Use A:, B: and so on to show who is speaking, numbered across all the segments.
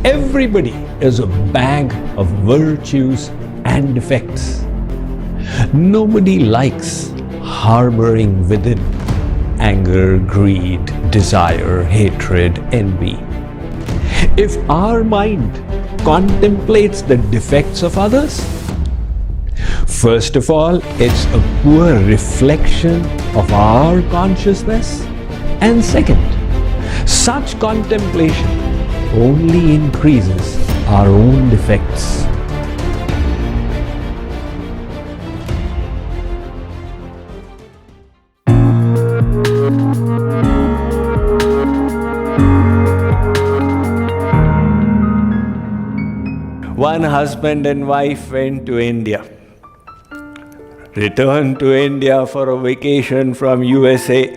A: Everybody is a bag of virtues and defects. Nobody likes harboring within anger, greed, desire, hatred, envy. If our mind contemplates the defects of others, first of all, it's a poor reflection of our consciousness. And second, such contemplation only increases our own defects. One husband and wife went to India, returned to India for a vacation from USA.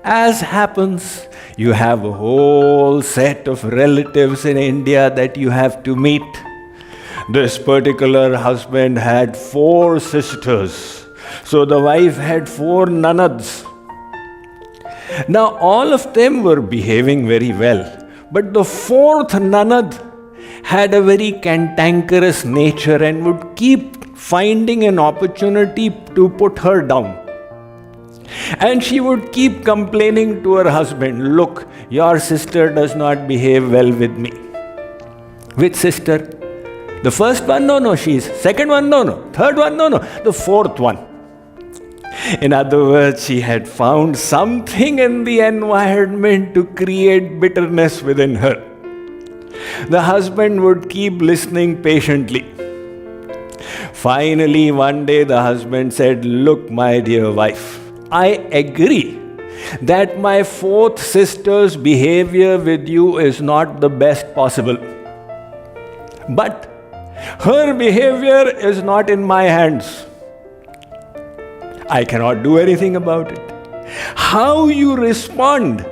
A: As happens, you have a whole set of relatives in India that you have to meet. This particular husband had 4 sisters, so the wife had 4 nanads. Now all of them were behaving very well, but the 4th nanad had a very cantankerous nature and would keep finding an opportunity to put her down. And she would keep complaining to her husband, "Look, your sister does not behave well with me." Which sister? The first one? No, she's. Second one? No. Third one? No. The 4th one. In other words, she had found something in the environment to create bitterness within her. The husband would keep listening patiently. Finally, one day the husband said, "Look, my dear wife, I agree that my 4th sister's behavior with you is not the best possible. But her behavior is not in my hands. I cannot do anything about it. How you respond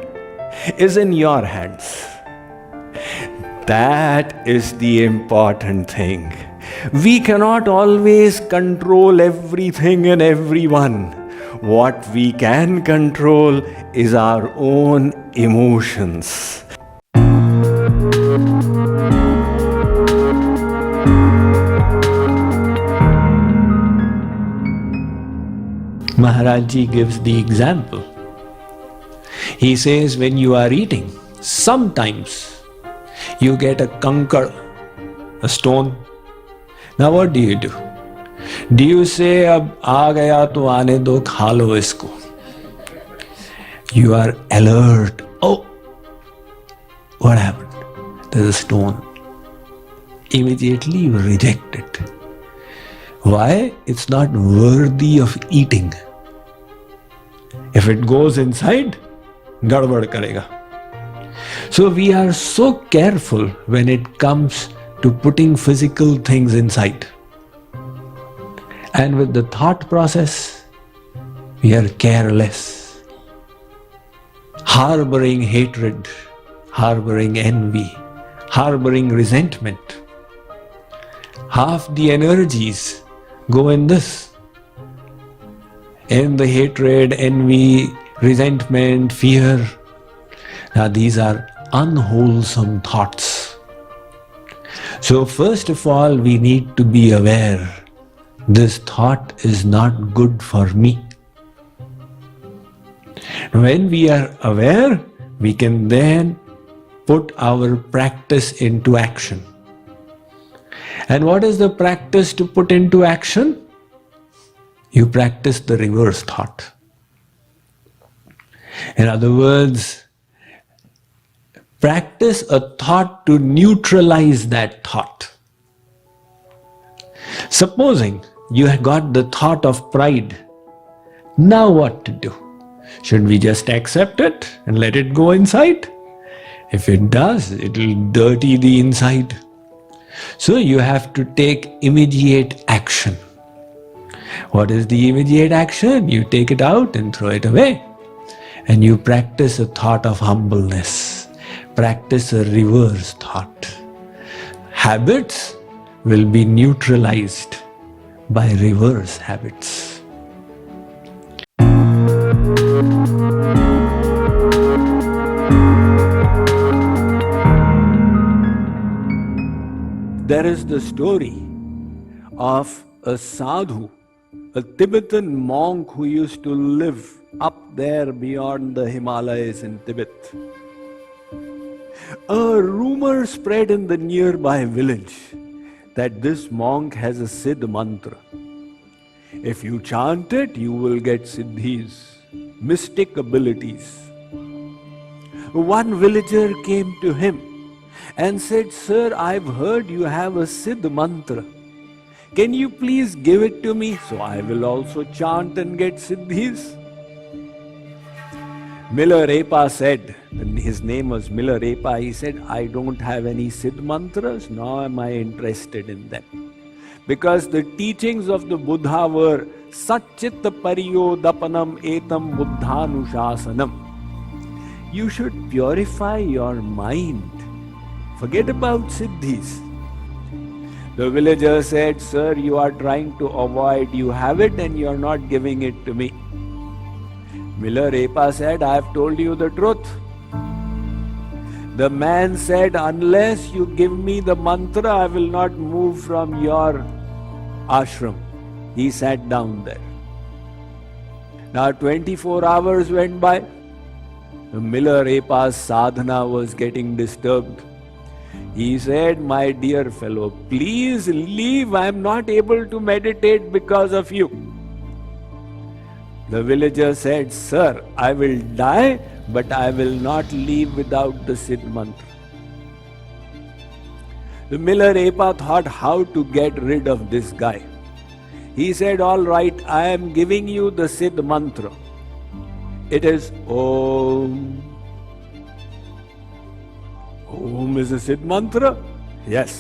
A: is in your hands." That is the important thing. We cannot always control everything and everyone. What we can control is our own emotions. Maharaj Ji gives the example. He says, when you are eating, sometimes you get a kankad, a stone. Now what do? Do you say, "Ab aa gaya to aane do, kha lo isko"? You are alert. Oh, what happened? There's a stone. Immediately you reject it. Why? It's not worthy of eating. If it goes inside, gadbad karega. So we are so careful when it comes to putting physical things inside. And with the thought process, we are careless. Harboring hatred, harboring envy, harboring resentment. Half the energies go in this. In the hatred, envy, resentment, fear. Now these are unwholesome thoughts. So first of all, we need to be aware. This thought is not good for me. When we are aware, we can then put our practice into action. And what is the practice to put into action? You practice the reverse thought. In other words, practice a thought to neutralize that thought. Supposing you have got the thought of pride. Now what to do? Should we just accept it and let it go inside? If it does, it will dirty the inside. So you have to take immediate action. What is the immediate action? You take it out and throw it away. And you practice a thought of humbleness. Practice a reverse thought. Habits will be neutralized by reverse habits. There is the story of a sadhu, a Tibetan monk who used to live up there beyond the Himalayas in Tibet. A rumor spread in the nearby village that this monk has a Siddh mantra. If you chant it, you will get siddhis, mystic abilities. One villager came to him and said, "Sir, I've heard you have a Siddh mantra. Can you please give it to me so I will also chant and get siddhis?" Miller Epa said, and his name was Miller Epa, he said, "I don't have any Siddh mantras, nor am I interested in them. Because the teachings of the Buddha were Satchitta Pariyodapanam Etam Buddhanushasanam. You should purify your mind. Forget about siddhis." The villager said, "Sir, you are trying to avoid, you have it and you are not giving it to me." Miller Epa said, "I have told you the truth." The man said, "Unless you give me the mantra, I will not move from your ashram." He sat down there. Now 24 hours went by. The Miller Epa's sadhana was getting disturbed. He said, "My dear fellow, please leave. I am not able to meditate because of you." The villager said, "Sir, I will die, but I will not leave without the Siddh mantra." The Miller Epa thought how to get rid of this guy. He said, "All right, I am giving you the Siddh mantra. It is Om." Om is a Siddh mantra? Yes.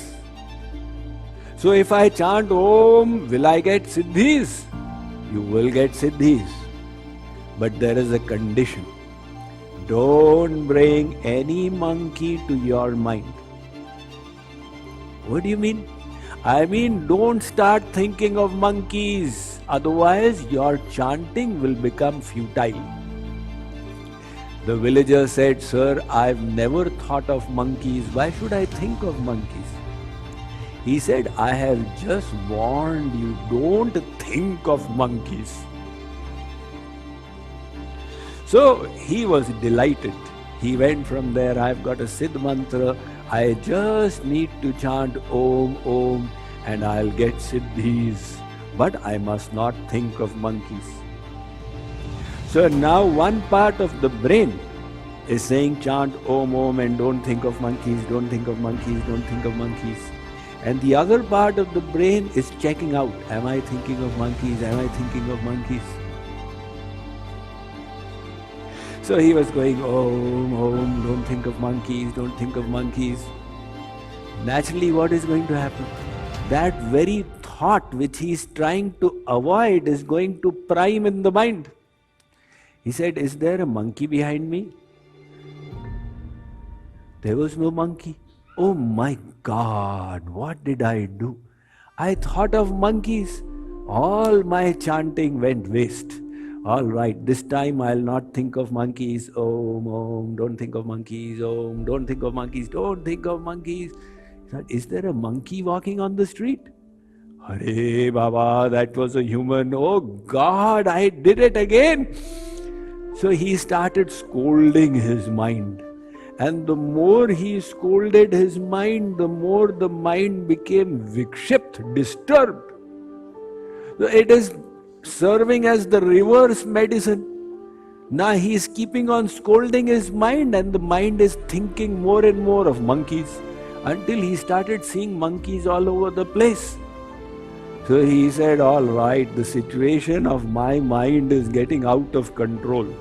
A: So if I chant Om, will I get siddhis? You will get siddhis. But there is a condition. Don't bring any monkey to your mind. What do you mean? I mean, don't start thinking of monkeys. Otherwise, your chanting will become futile. The villager said, "Sir, I've never thought of monkeys. Why should I think of monkeys?" He said, "I have just warned you, don't think of monkeys." So he was delighted. He went from there, "I've got a Siddh mantra. I just need to chant Om, Om, and I'll get siddhis. But I must not think of monkeys." So now one part of the brain is saying, "Chant Om, Om, and don't think of monkeys, don't think of monkeys, don't think of monkeys." And the other part of the brain is checking out, "Am I thinking of monkeys? Am I thinking of monkeys?" So he was going, "Om, Om, don't think of monkeys, don't think of monkeys." Naturally, what is going to happen? That very thought which he is trying to avoid is going to prime in the mind. He said, "Is there a monkey behind me?" There was no monkey. Oh my God, what did I do? I thought of monkeys. All my chanting went waste. All right, this time I'll not think of monkeys. Om, Om, don't think of monkeys. Om, don't think of monkeys. Don't think of monkeys. He said, "Is there a monkey walking on the street?" Hare Baba, that was a human. Oh God, I did it again. So he started scolding his mind. And the more he scolded his mind, the more the mind became vikshipt, disturbed. So it is serving as the reverse medicine. Now he is keeping on scolding his mind, and the mind is thinking more and more of monkeys until he started seeing monkeys all over the place. So he said, "All right, the situation of my mind is getting out of control.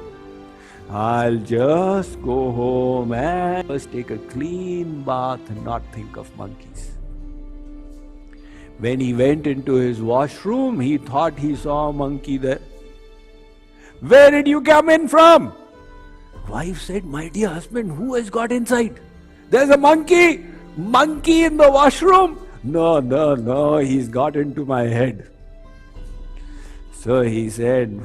A: I'll just go home and first take a clean bath and not think of monkeys." When he went into his washroom, he thought he saw a monkey there. "Where did you come in from?" Wife said, "My dear husband, who has got inside?" "There's a monkey! Monkey in the washroom?" No, he's got into my head." So he said,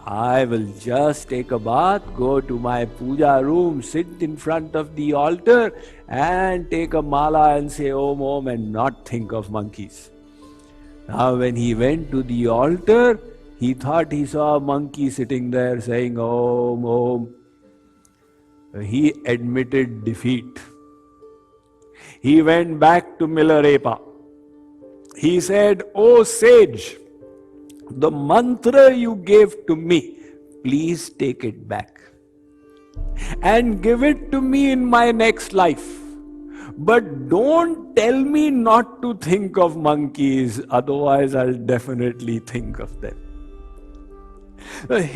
A: I will just take a bath, go to my puja room, sit in front of the altar and take a mala and say Om Om and not think of monkeys. Now when he went to the altar, he thought he saw a monkey sitting there saying Om Om. He admitted defeat. He went back to Milarepa. He said, "O sage, the mantra you gave to me, please take it back and give it to me in my next life. But don't tell me not to think of monkeys, otherwise I'll definitely think of them."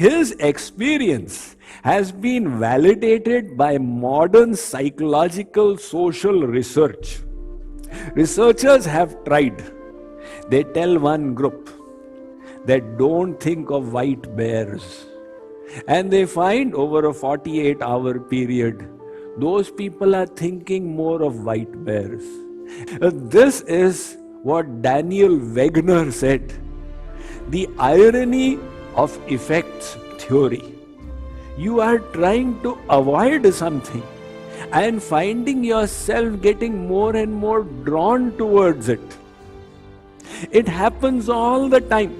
A: His experience has been validated by modern psychological social research. Researchers have tried. They tell one group that don't think of white bears. And they find over a 48-hour period, those people are thinking more of white bears. This is what Daniel Wegner said. The irony of effects theory. You are trying to avoid something and finding yourself getting more and more drawn towards it. It happens all the time.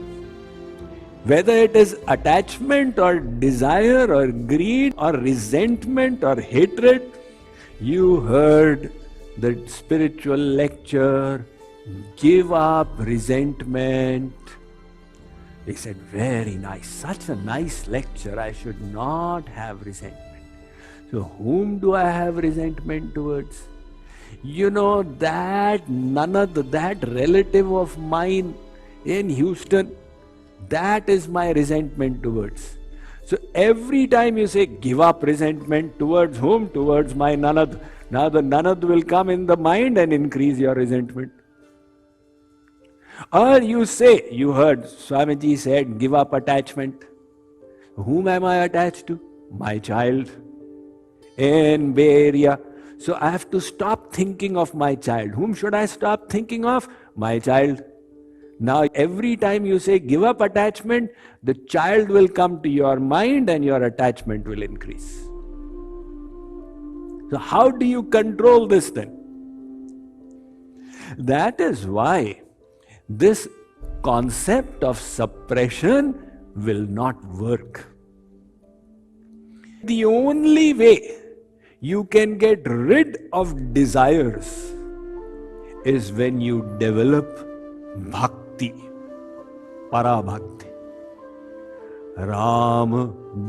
A: Whether it is attachment or desire or greed or resentment or hatred, you heard the spiritual lecture, give up resentment. They said, very nice, such a nice lecture, I should not have resentment. So whom do I have resentment towards? You know, that Nanad, that relative of mine in Houston, that is my resentment towards. So every time you say, give up resentment towards whom? Towards my Nanad. Now the Nanad will come in the mind and increase your resentment. Or you say, you heard Swamiji said, give up attachment. Whom am I attached to? My child in Bay Area. So I have to stop thinking of my child. Whom should I stop thinking of? My child. Now every time you say give up attachment, the child will come to your mind and your attachment will increase. So how do you control this then? That is why this concept of suppression will not work. The only way you can get rid of desires is when you develop bhakti, parabhakti. Ram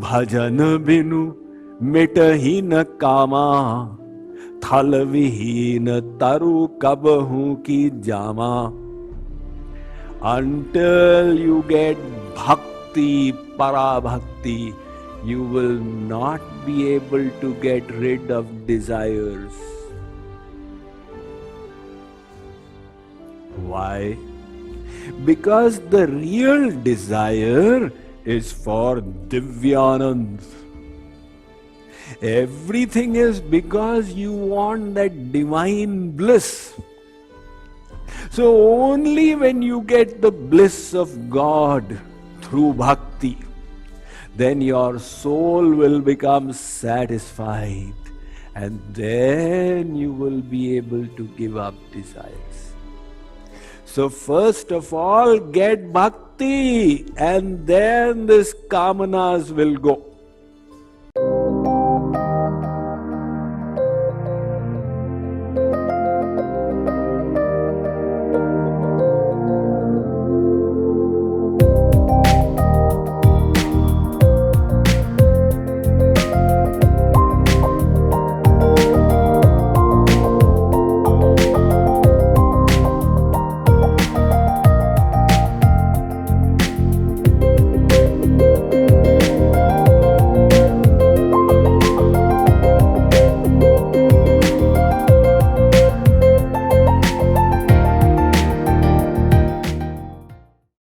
A: bhajan binu mitahi na kama, thal vihin taru kabahu ki jama. Until you get bhakti, parabhakti, you will not be able to get rid of desires. Why? Because the real desire is for Divyanand. Everything is because you want that divine bliss. So only when you get the bliss of God through bhakti, then your soul will become satisfied and then you will be able to give up desires. So first of all, get bhakti and then this kamanas will go.